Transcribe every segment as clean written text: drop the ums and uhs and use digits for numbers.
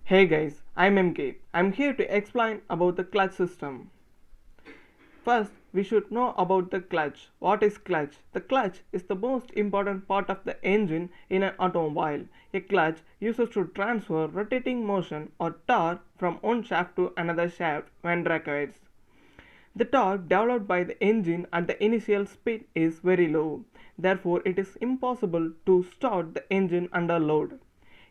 Hey guys, I'm MK. I'm here to explain about the clutch system. First, we should know about the clutch. What is clutch? The clutch is the most important part of the engine in an automobile. A clutch uses to transfer rotating motion or torque from one shaft to another shaft when required. The torque developed by the engine at the initial speed is very low. Therefore, it is impossible to start the engine under load.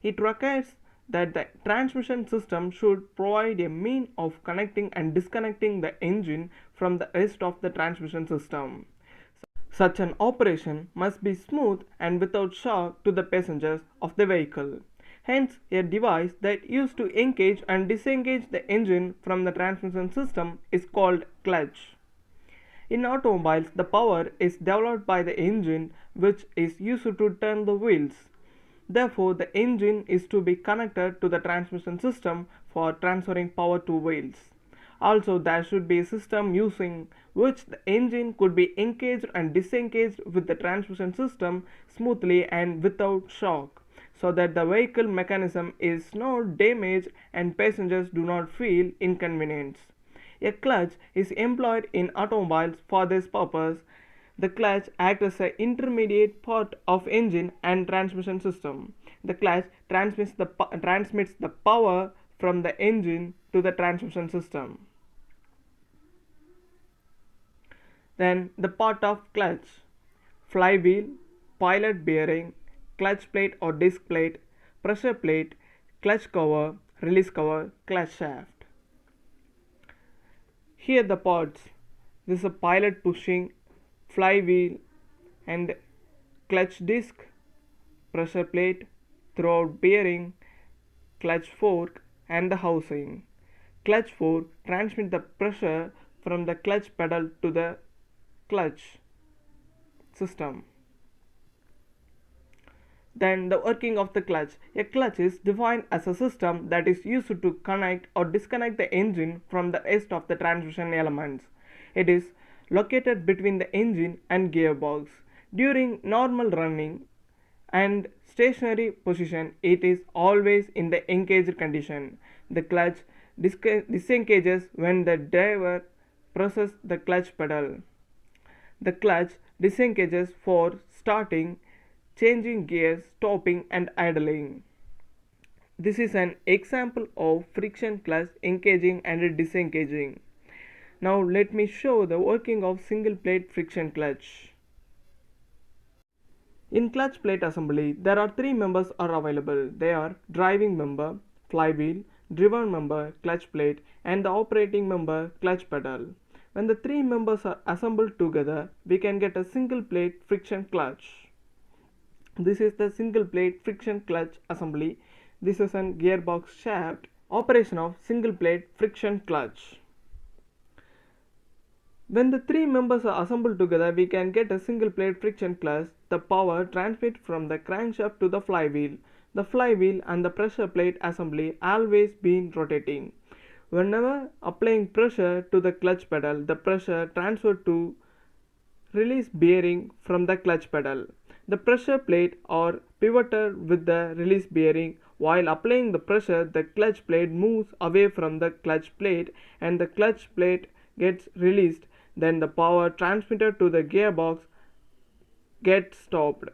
It requires that the transmission system should provide a mean of connecting and disconnecting the engine from the rest of the transmission system. Such an operation must be smooth and without shock to the passengers of the vehicle. Hence, a device that used to engage and disengage the engine from the transmission system is called clutch. In automobiles, the power is developed by the engine, which is used to turn the wheels. Therefore, the engine is to be connected to the transmission system for transferring power to wheels. Also, there should be a system using which the engine could be engaged and disengaged with the transmission system smoothly and without shock, so that the vehicle mechanism is not damaged and passengers do not feel inconvenience. A clutch is employed in automobiles for this purpose. The clutch acts as an intermediate part of engine and transmission system. The clutch transmits the power from the engine to the transmission system. Then the part of clutch: flywheel, pilot bearing, clutch plate or disc plate, pressure plate, clutch cover, release cover, clutch shaft. Here the parts: this is a pilot pushing, flywheel and clutch disc, pressure plate, throughout bearing, clutch fork and the housing. Clutch fork transmits the pressure from the clutch pedal to the clutch system. Then the working of the clutch. A clutch is defined as a system that is used to connect or disconnect the engine from the rest of the transmission elements. It is located between the engine and gearbox. During normal running and stationary position, it is always in the engaged condition. The clutch disengages when the driver presses the clutch pedal. The clutch disengages for starting, changing gears, stopping and idling. This is an example of friction clutch engaging and disengaging. Now let me show the working of single plate friction clutch. In clutch plate assembly, there are three members are available. They are driving member, flywheel, driven member, clutch plate and the operating member, clutch pedal. When the three members are assembled together, we can get a single plate friction clutch. This is the single plate friction clutch assembly. This is an gearbox shaft. Operation of single plate friction clutch. When the three members are assembled together, we can get a single plate friction clutch. The power transmitted from the crankshaft to the flywheel. The flywheel and the pressure plate assembly always been rotating. Whenever applying pressure to the clutch pedal, the pressure transferred to release bearing from the clutch pedal. The pressure plate are pivoted with the release bearing. While applying the pressure, the clutch plate moves away from the clutch plate and the clutch plate gets released. Then the power transmitted to the gearbox gets stopped.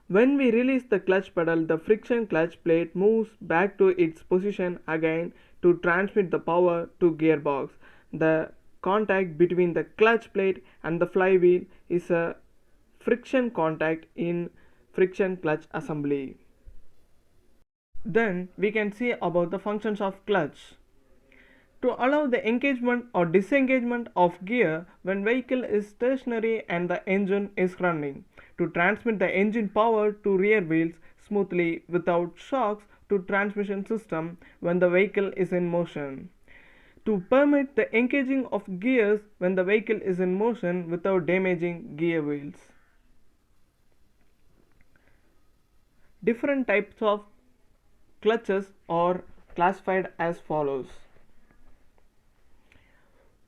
When we release the clutch pedal, the friction clutch plate moves back to its position again to transmit the power to gearbox. The contact between the clutch plate and the flywheel is a friction contact in friction clutch assembly. Then we can see about the functions of clutch. To allow the engagement or disengagement of gear when vehicle is stationary and the engine is running. To transmit the engine power to rear wheels smoothly without shocks to transmission system when the vehicle is in motion. To permit the engaging of gears when the vehicle is in motion without damaging gear wheels. Different types of clutches are classified as follows: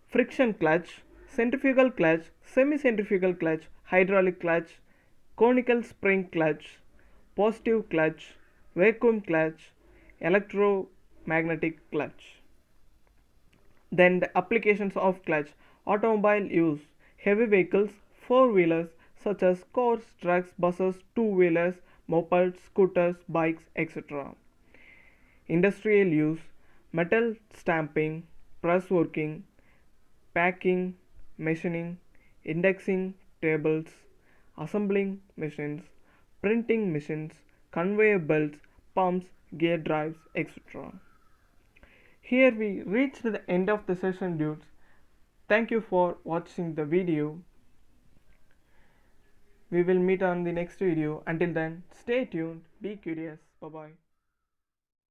friction clutch, centrifugal clutch, semi-centrifugal clutch, hydraulic clutch, conical spring clutch, positive clutch, vacuum clutch, electromagnetic clutch. Then the applications of clutch: automobile use, heavy vehicles, four-wheelers such as cars, trucks, buses, two-wheelers, mopeds, scooters, bikes, etc. Industrial use, metal stamping, press working, packing, machining, indexing tables, assembling machines, printing machines, conveyor belts, pumps, gear drives, etc. Here we reached the end of the session, dudes. Thank you for watching the video. We will meet on the next video. Until then, stay tuned, be curious. Bye bye.